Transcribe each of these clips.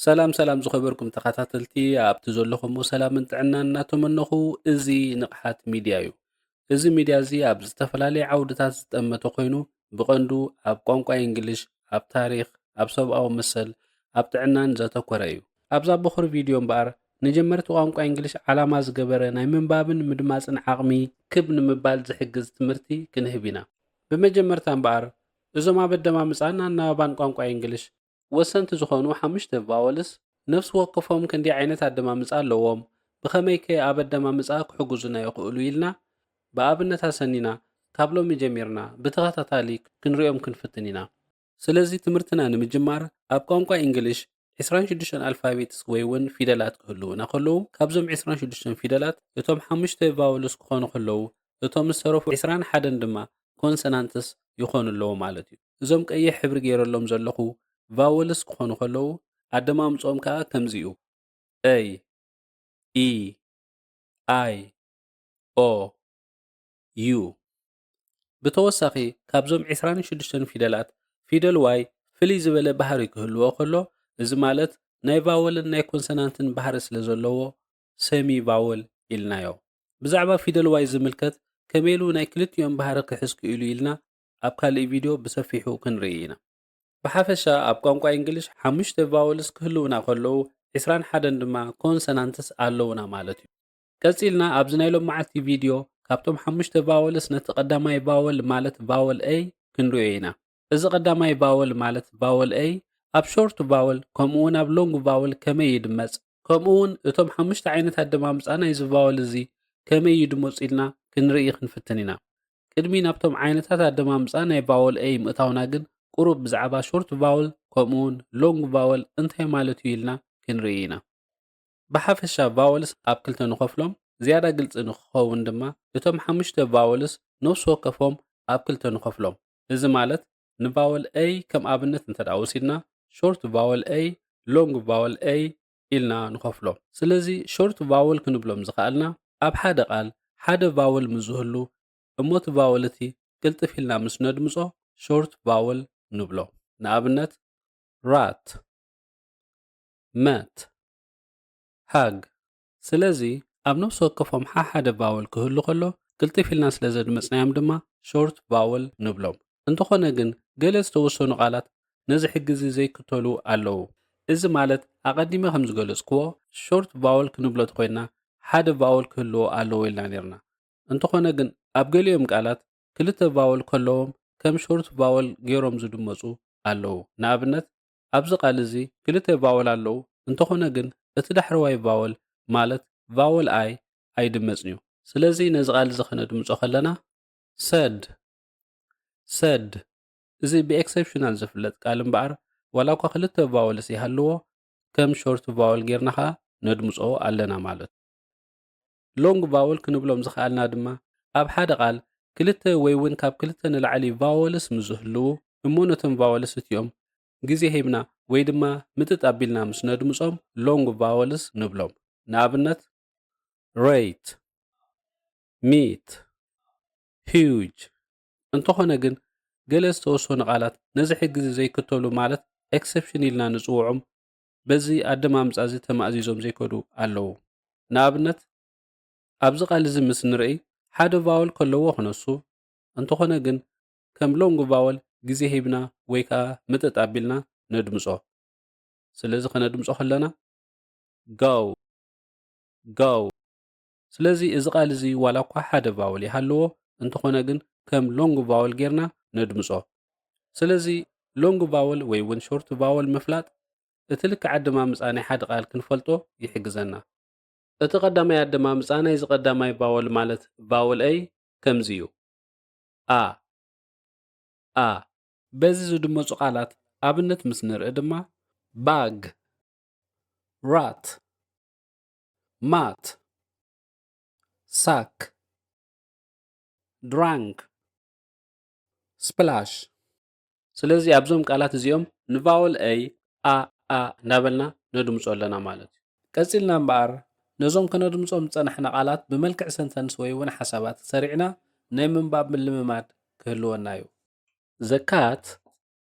ሰላም ዝኸበርኩም ተኸታተልቲ ኣብቲ ዘለኹምዎ ሰላምን ጥዕናን እናተመነኹ እዚ ንቕሓት ሚድያ እዩ። እዚ ሚድያ እዚ ኣብ ዝተፈላለየ ዓውድታት ዝጠመተ ኮይኑ ብቐንዱ ኣብ ቋንቋ እንግሊሽ፣ ኣብ ታሪኽ፣ ኣብ ሰብኣዊ መሰል፣ ኣብ ጥዕናን ዘተኮረ እዩ። ኣብዛ በኹሪ ቪድዮ እምበኣር ንጀመርቲ ቋንቋ እንግሊሽ ዓላማ ዝገበረ ናይ ምንባብን ምድማፅን ዓቕሚ ክብ ንምባል ዝሕግዝ ትምህርቲ ክንህብ ኢና። ብመጀመርታ እምበኣር እዞም ኣብ ኣደማምፃን ኣነባብራን ቋንቋ እንግሊሽ ወሰንቲ ዝኾኑ 5 ቫወልስ ነፍሲ ወከፎም ክንደይ ዓይነት ኣደማምፃ ኣለዎም፣ ብኸመይ ከ ኣብ ኣደማምፃ ክሕግዙና ይኽእሉ ኢልና ብኣብነት ኣሰኒና ካብ ሎሚ ጀሚርና ብተኸታታሊ ክንሪኦም ክንፍትን ኢና። ስለዚ ትምህርትና ንምጅማር ኣብ ቋንቋ እንግሊሽ 26 ኣልፋቤትስ ወይ እውን ፊደላት ክህልውና ከለዉ ካብዞም 26 ፊደላት እቶም 5 ቫወልስ ክኾኑ ከለዉ እቶም ዝተረፉ 21 ድማ ኮንሰናንትስ ይኾኑ ኣለዎ ማለት እዩ። እዞም ቀይሕ ሕብሪ ገይረሎም ዘለኹ ቫወልስ ክኾኑ ከለዉ ኣደማምፆም ከዓ ከምዚ እዩ: A E I O U። ብተወሳኺ ካብዞም 26 ፊደላት ፊደል ዋይ ፍልይ ዝበለ ባህሪ ክህልዎ ከሎ እዚ ማለት ናይ ቫወልን ናይ ኮንሰናንትን ባህሪ ስለ ዘለዎ ሰሚ ቫወል ኢልናዮ። ብዛዕባ ፊደል ዋይ ዝምልከት ከመይ ኢሉ ናይ ክልቲኦም ባህሪ ክሕዝ ክኢሉ ኢልና ኣብ ካልእ ቪድዮ ብሰፊሑ ክንርኢ ኢና። ብሓፈሻ ኣብ ቋንቋ እንግሊሽ 5 ቫወልስ ክህልውና ከለዉ 21 ድማ ኮንሰናንትስ ኣለውና ማለት እዩ። ቀፂልና ኣብዚ ናይ ሎማዓልቲ ቪድዮ ካብቶም 5 ቫወልስ ነቲ ቀዳማይ ቫወል ማለት ቫወል A ክንሪኦ ኢና። እዚ ቀዳማይ ቫወል ማለት ቫወል A ኣብ ሾርት ቫወል ከምኡውን ኣብ ሎንግ ቫወል ከመይ ይድመፅ፣ ከምኡውን እቶም 5 ዓይነት ኣደማምፃ ናይዚ ቫወል እዚ ከመይ ይድመፁ ኢልና ክንርኢ ክንፍትን ኢና። ቅድሚ ናብቶም ዓይነታት ኣደማምፃ ናይ ቫወል A ምእታውና ግን ቁሩብ ብዛዕባ ሾርት ቫወል ከምኡውን ሎንግ ቫወል እንታይ ማለት እዩ ኢልና ክንርኢ ኢና። ብሓፈሻ ቫወልስ ኣብ ክልተ ንኸፍሎም፣ ዝያዳ ግልፂ ንክኸውን ድማ እቶም 5 ቫወልስ ነፍሲ ወከፎም ኣብ ክልተ ንኸፍሎም። እዚ ማለት ንቫወል A ከም ኣብነት እንተደኣ ወሲድና ሾርት ቫወል A ሎንግ ቫወል A ኢልና ንኸፍሎም። ስለዚ ሾርት ቫወል ክንብሎም ዝኽኣልና ኣብ ሓደ ቃል ሓደ ቫወል ምዝህሉ እሞቲ ቫወል እቲ ቅልጥፍ ኢልና ምስ ነድምፆ ሾርት ቫወል ንብሎ። ንኣብነት ራት፣ መት፣ ሃግ። ስለዚ ኣብ ነፍሲ ወከፎም ሓደ ቫወል ክህሉ ከሎ ቅልጥፍ ኢልና ስለ ዘድመፅናዮም ድማ ሾርት ቫወል ንብሎም። እንተኾነ ግን ገለ ዝተወሰኑ ቃላት ነዚ ሕግዚ ዘይክተሉ ኣለዉ። እዚ ማለት ኣቐዲመ ከም ዝገለጽክዎ ሾርት ቫወል ክንብሎ ተኮይንና ሓደ ቫወል ክህልዎ ኣለዎ ኢልና ነርና። እንተኾነ ግን ኣብ ገሊኦም ቃላት ክልተ ቫወል ከለዎም ከም ሾርት ቫወል ገይሮም ዝድመፁ ኣለዉ። ንኣብነት ኣብዚ ቃል እዚ ክልተ ቫወል ኣለዉ፣ እንተኾነ ግን እቲ ዳሕረዋይ ቫወል ማለት ቫወል ኣይ ኣይድመፅን እዩ። ስለዚ ነዚ ቃል እዚ ክነድምፆ ከለና ሰድ ሰድ። እዚ ብኤክሰፕሽናል ዝፍለጥ ቃል እምበኣር ዋላ እኳ ክልተ ቫወልስ ይሃልዎ ከም ሾርት ቫወል ጌርና ከዓ ነድምፆ ኣለና ማለት። ሎንግ ቫወል ክንብሎም ዝኽኣልና ድማ ኣብ ሓደ ቃል ክልተ ወይ እውን ካብ ክልተ ንላዕሊ ቫወልስ ምዝህልው እሞ ነቶም ቫወልስ እቲኦም ግዜ ሂብና ወይ ድማ ምጥጥ ኣቢልና ምስ ነድምፆም ሎንግ ቫወልስ ንብሎም። ንኣብነት ሬት፣ ሚት፣ ሂውጅ። እንተኾነ ግን ገለ ዝተወሰኑ ቃላት ነዚ ሕግዚ ዘይክተሉ ማለት ኤክሰፕሽን ኢልና ንፅውዖም በዚ ኣደማምፃ እዚ ተማእዚዞም ዘይከዱ ኣለዉ። ንኣብነት ኣብዚ ቃል እዚ ምስ ንርኢ ሓደ ቫወል ከለዎ ክነሱ፣ እንተኾነ ግን ከም ሎንግ ቫወል ግዜ ሂብና ወይ ከዓ ምጥጥ ኣቢልና ነድምፆ። ስለዚ ከነድምፆ ከለና ጋው ጋው። ስለዚ እዚ ቃል እዚ ዋላ እኳ ሓደ ቫወል ይሃልዎ፣ እንተኾነ ግን ከም ሎንግ ቫወል ጌርና ነድምፆ። ስለዚ ሎንግ ቫወል ወይ እውን ሾርት ቫወል ምፍላጥ እቲ ልክዕ ኣደማምፃ ናይ ሓደ ቃል ክንፈልጦ ይሕግዘና። እቲ ቀዳማይ ኣደማምፃ ናይዚ ቀዳማይ ቫወል ማለት ቫወል A ከምዚ እዩ: አ አ። በዚ ዝድመፁ ቃላት ኣብነት ምስ ንርኢ ድማ ባግ፣ ራት፣ ማት፣ ሳክ፣ ድራንክ፣ ስፕላሽ። ስለዚ ኣብዞም ቃላት እዚኦም ንቫወል A አ አ እናበልና ነድምፆ ኣለና ማለት እዩ። ቀፂልና እምበኣር ነዞም ከነድምፆም ዝፀናሕና ቃላት ብመልክዕ ሰንተንስ ወይ እውን ሓሳባት ሰሪዕና ናይ ምንባብ ምልምማድ ክህልወና እዩ። The cat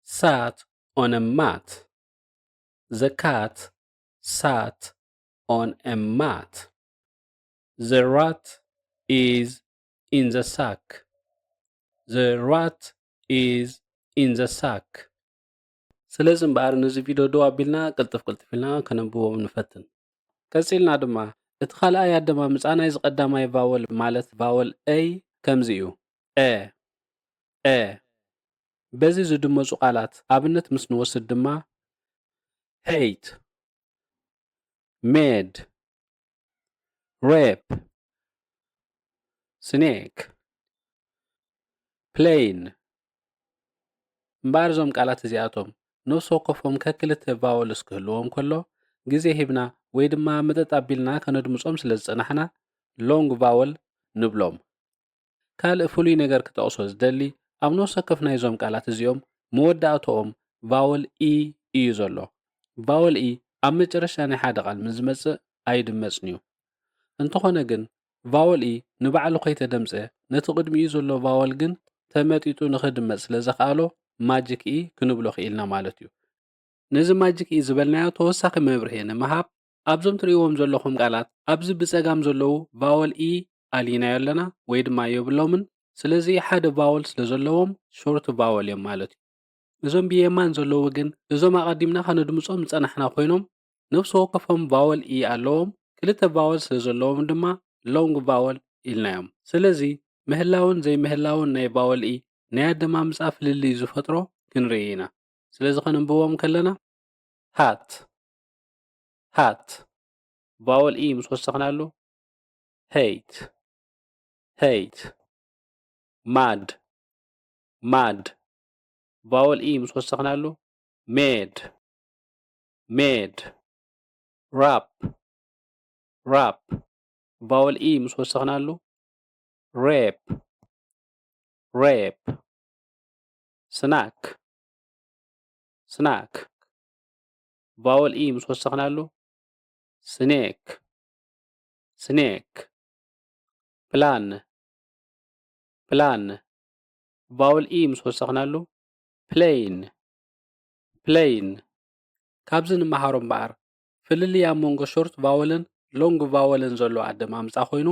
sat on a mat. The cat sat on a mat. The rat is in the sack. The rat is in the sack. ስለዚ እምበኣር ነዚ ቪድዮ ደው ኣቢልና ቅልጥፍ ኢልና ከነብቦም ንፈትን። ቀፂልና ድማ እቲ ካልኣይ ኣደማምፃ ናይዚ ቀዳማይ ቫወል ማለት ቫወል ኤ ከምዚ እዩ ኤ ኤ በዚ ዝድመፁ ቃላት ኣብነት ምስ ንወስድ ድማ hate made rape snake plane እምበኣር እዞም ቃላት እዚኣቶም ነፍሲ ወከፎም ከክልተ ቫወልስ ክህልዎም ከሎ ግዜ ሂብና ወይ ድማ ምጥጥ ኣቢልና ከነድምፆም ስለ ዝፀናሕና ሎንግ ቫወል ንብሎም። ካልእ ፍሉይ ነገር ክጠቕሶ ዝደሊ ኣብ ነፍሲ ወከፍ ናይዞም ቃላት እዚኦም መወዳእቶኦም ቫወል ኢ እዩ ዘሎ። ቫወል ኢ ኣብ መጨረሻ ናይ ሓደ ቃል ምስ ዝመፅእ ኣይድመፅን እዩ። እንተኾነ ግን ቫወል ኢ ንባዕሉ ከይተደምፀ ነቲ ቅድሚኡ ዘሎ ቫወል ግን ተመጢጡ ንኽድመፅ ስለ ዘኽኣሎ ማጂክ ኢ ክንብሎ ክኢልና ማለት እዩ። ነዚ ማጂክ ኢ ዝበልናዮ ተወሳኺ መብርሂ ንምሃብ ኣብዞም ትርእይዎም ዘለኹም ቃላት ኣብዚ ብፀጋም ዘለዉ ቫወል ኢ ኣልይናዮ ኣለና ወይ ድማ የብሎምን። ስለዚ ሓደ ቫወል ስለ ዘለዎም ሾርት ቫወል እዮም ማለት እዩ። እዞም ብየማን ዘለዉ ግን እዞም ኣቐዲምና ከነድምፆም ዝፀናሕና ኮይኖም ነፍሲ ወከፎም ቫወል ኢ ኣለዎም። ክልተ ቫወል ስለ ዘለዎም ድማ ሎንግ ቫወል ኢልናዮም። ስለዚ ምህላውን ዘይምህላውን ናይ ቫወል ኢ ናይ ኣደማምፃ ፍልልይ ዝፈጥሮ ክንርኢ ኢና። ስለዚ ከነንብቦም ከለና ሃት ሃት ቫወል ኢ ምስ ወሰኽናሉ ሄይት ሄይት ማድ ማድ ቫወል ኢ ምስ ወሰኽናሉ ሜድ ሜድ ራፕ ራፕ ቫወል ኢ ምስ ወሰኽናሉ ሬፕ ሬፕ ስናክ ስናክ ቫወል ኢ ምስ ወሰኽናሉ ስኔክ ስኔክ ፕላን ፕላን ቫወል ኢ ምስ ወሰኽናሉ ፕሌይን ፕሌይን ካብዚ ንመሃሮ እምበኣር ፍልልይ ኣብ መንጎ ሾርት ቫወልን ሎንግ ቫወልን ዘሎ ኣደማምፃ ኮይኑ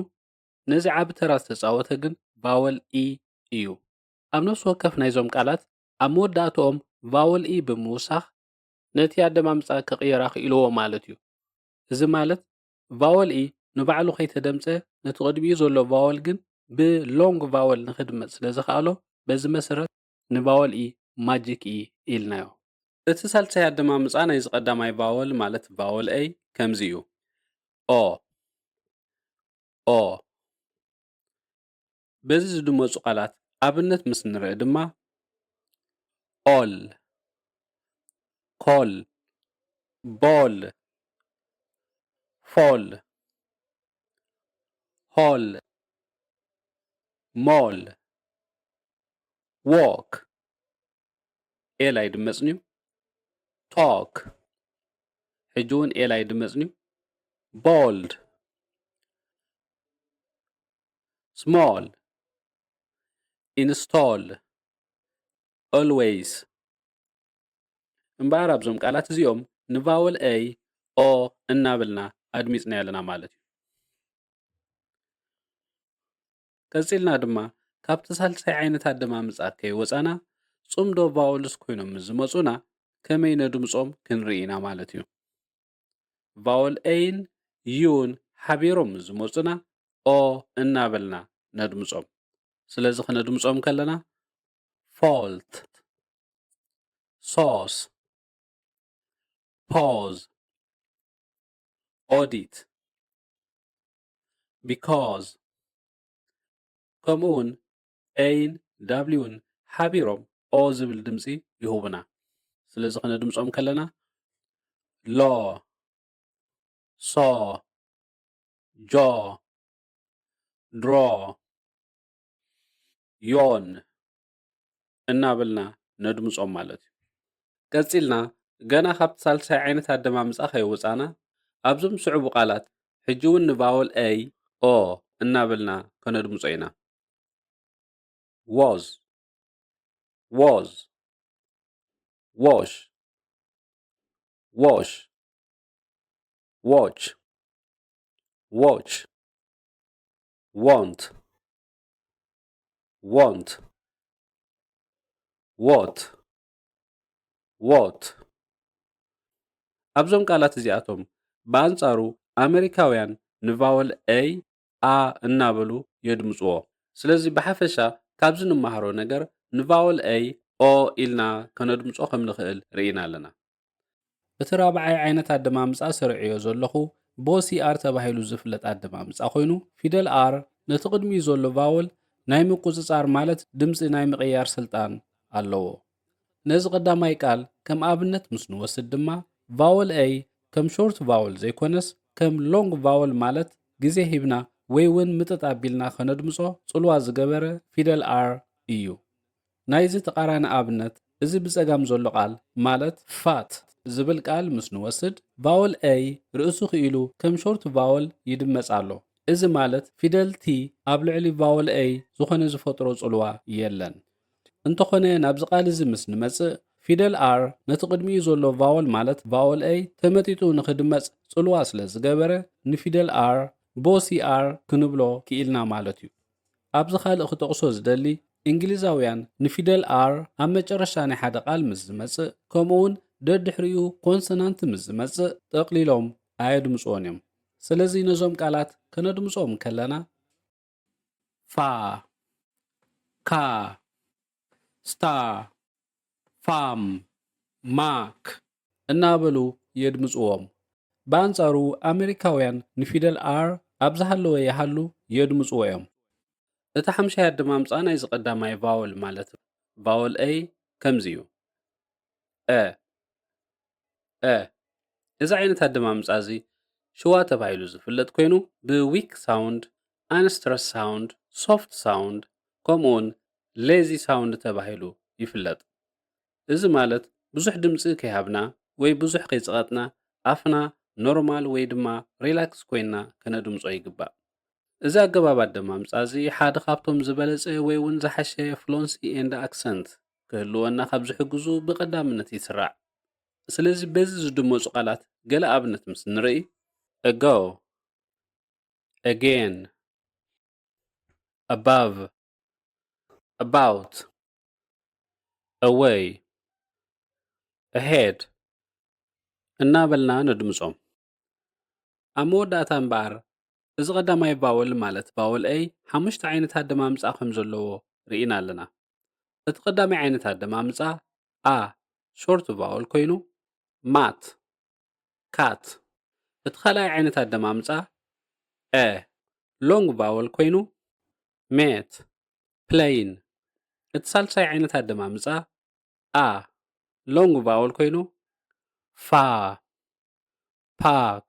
ነዚ ዓብ ተራ ዝተፃወተ ግን ቫወል ኢ እዩ። ኣብ ነፍሲ ወከፍ ናይዞም ቃላት ኣብ መወዳእቶኦም ቫወል ኢ ብምውሳኽ ነቲ ኣደማምፃ ከቕየራ ክኢልዎ ማለት እዩ። እዚ ማለት ቫወል ኢ ንባዕሉ ከይተደምፀ ነቲ ቅድሚኡ ዘሎ ቫወል ግን ብሎንግ ቫወል ንኽድመፅ ስለ ዝኽኣሎ በዚ መሰረት ንቫወል ኢ ማጂክ ኢ ኢልናዮ። እቲ ሳልሳይ ኣደማምፃ ናይዚ ቀዳማይ ቫወል ማለት ቫወል ኤ ከምዚ እዩ ኦ ኦ በዚ ዝድመፁ ቃላት ኣብነት ምስ ንርኢ ድማ ኦል ኮል ቦል ፎል ሆል ሞል ዎክ ኤል ኣይድመፅን እዩ ቶክ ሕጂ እውን ኤል ኣይድመፅን እዩ ቦልድ ስሞል ኢንስቶል ኦልዌይስ እምበኣር ኣብዞም ቃላት እዚኦም ንቫወል ኤ ኦ እናበልና ኣድሚፅና ኣለና ማለት እዩ። ቀፂልና ድማ ካብቲ ሳልሳይ ዓይነት ኣደማምፃ ከይወፃና ፅምዶ ቫወልስ ኮይኖም ዝመፁና ከመይ ነድምፆም ክንርኢ ኢና ማለት እዩ። ቫወል ኤን ዩን ሓቢሮም ዝመፁና ኦ እናበልና ነድምፆም። ስለዚ ከነድምፆም ከለና ፎልት ሶስ ፖዝ ኦዲት ቢኮዝ ከምኡውን ኤን ዳብሊውን ሓቢሮም ኦ ዝብል ድምፂ ይህቡና። ስለዚ ከነድምፆም ከለና ሎ ሶ ጆ ድሮ ዮን እናበልና ነድምፆም ማለት እዩ። ቀፂልና ገና ካብቲ ሳልሳይ ዓይነት ኣደማምፃ ከይወፃና ኣብዞም ስዕቡ ቃላት ሕጂ እውን ንቫወል ኤይ ኦ እናበልና ከነድምፆ ኢና። was was wash wash watch, watch, want, want, what, what ኣብዞም ቃላት እዚኣቶም ብኣንጻሩ ኣሜሪካውያን ንቫወል a a እናበሉ የድምፅዎ። ስለዚ ብሓፈሻ ካብዚ ንመሃሮ ነገር ንቫወል a o ኢልና ከነድምፆ ከም ንኽእል ርኢና ኣለና። እቲ ራብዓይ ዓይነት ኣደማምፃ ሰሪዕዮ ዘለኹ ቦሲኣር ተባሂሉ ዝፍለጥ ኣደማምፃ ኮይኑ ፊደል r ነቲ ቅድሚኡ ዘሎ ቫወል ናይ ምቁፅፃር ማለት ድምፂ ናይ ምቕያር ስልጣን ኣለዎ። ነዚ ቀዳማይ ቃል ከም ኣብነት ምስ ንወስድ ድማ ቫወል a ከም ሾርት ቫወል ዘይኮነስ ከም ሎንግ ቫወል ማለት ግዜ ሂብና ወይ እውን ምጥጥ ኣቢልና ከነድምፆ ጽልዋ ዝገበረ ፊደል r እዩ። ናይዚ ተቃራኒ ኣብነት እዚ ብጸጋም ዘሎ ቃል ማለት ፋት ዝብል ቃል ምስ ንወስድ ቫወል a ርእሱ ክኢሉ ከም ሾርት ቫወል ይድመጽ ኣሎ። እዚ ማለት ፊደል t ኣብ ልዕሊ ቫወል a ዝኾነ ዝፈጥሮ ጽልዋ የለን። እንተኾነ ናብዚ ቃል እዚ ምስ ንመጽእ ፊደል r ነቲ ቅድሚኡ ዘሎ ቫወል ማለት ቫወል a ተመጢጡ ንኽድመጽ ጽልዋ ስለ ዝገበረ ንፊደል r ቦሲ r ክንብሎ ክኢልና ማለት እዩ። ኣብዚ ካልእ ክጠቕሶ ዝደሊ እንግሊዛውያን ንፊደል r ኣብ መጨረሻ ናይ ሓደ ቃል ምስ ዝመጽእ ከምኡውን ደድሕሪኡ ኮንሶናንት ምስ ዝመጽእ ጠቕሊሎም ኣየድምፅዎን እዮም። ስለዚ ነዞም ቃላት ከነድምፆም ከለና ፋ፣ ካ፣ ስታር፣ ፋም፣ ማክ እናበሉ የድምፅዎም። ብኣንጻሩ ኣሜሪካውያን ንፊደል r ኣብ ዝሃለወ ይሃሉ የድምፅዎ እዮም። እቲ ሓምሻይ ኣደማምፃ ናይ ዝቐዳማይ ቫወል ማለት ቫወል a ከምዚ እዩ እ እዚ ዓይነት ኣደማምፃ እዚ ሽዋ ተባሂሉ ዝፍለጥ ኮይኑ ብዊክ ሳውንድ፣ ኣንስትረስ ሳውንድ፣ ሶፍት ሳውንድ ከምኡውን ሌዚ ሳውንድ ተባሂሉ ይፍለጥ። እዚ ማለት ብዙሕ ድምፂ ከይሃብና ወይ ብዙሕ ከይፅቐጥና ኣፍና ኖርማል ወይ ድማ ሪላክስ ኮይንና ከነድምፆ ይግባእ። እዚ ኣገባብ ኣደማምፃ እዚ ሓደ ካብቶም ዝበለፀ ወይ እውን ዝሓሸ ፍሎንሲ ኤንድ ኣክሰንት ክህልወና ካብ ዝሕግዙ ብቐዳምነት ይስራዕ። ስለዚ በዚ ዝድመፁ ቃላት ገለ ኣብነት ምስ ንርኢ ago, again, above, about, away, ahead እናበልና ነድምፆም። ኣብ መወዳእታ እምበኣር እዚ ቀዳማይ ቫወል ማለት ቫወል a ሓሙሽተ ዓይነት ኣደማምፃ ከም ዘለዎ ርኢና ኣለና። እቲ ቀዳማይ ዓይነት ኣደማምፃ a ሾርት ቫወል ኮይኑ ማት፣ ካት። እቲ ካልኣይ ዓይነት ኣደማምፃ a ሎንግ ቫወል ኮይኑ ሜት፣ ፕሌይን። እቲ ሳልሳይ ዓይነት ኣደማምፃ a ሎንግ ቫወል ኮይኑ ፋ፣ ፓክ።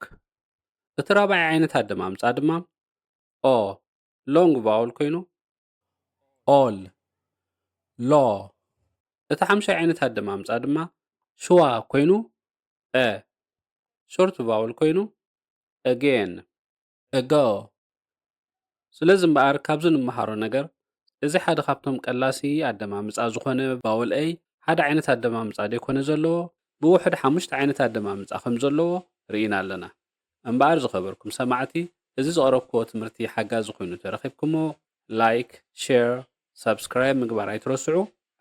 እቲ ራብዓይ ዓይነት ኣደማምፃ ድማ o ሎንግ ቫወል ኮይኑ ኦል፣ ሎ። እቲ ሓምሻይ ዓይነት ኣደማምፃ ድማ ሽዋ ኮይኑ a ሾርት ቫወል ኮይኑ again፣ ago። ስለዚ እምበኣር ካብዚ ንመሃሮ ነገር እዚ ሓደ ካብቶም ቀላሲ ኣደማምፃ ዝኾነ ቫወል a ሓደ ዓይነት ኣደማምፃ ደይኮነ ዘለዎ ብውሕድ ሓሙሽተ ዓይነት ኣደማምፃ ከም ዘለዎ ርኢና ኣለና። እምበኣር ዝኸበርኩም ሰማዕቲ እዚ ዝቐረብክዎ ትምህርቲ ሓጋዚ ኮይኑ ተረኺብኩሞ ላይክ፣ ሼር፣ ሰብስክራይብ ምግባር ኣይትረስዑ።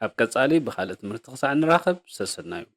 ኣብ ቀጻሊ ብኻልእ ትምህርቲ ክሳዕ ንራኸብ ሰሰድና እዩ።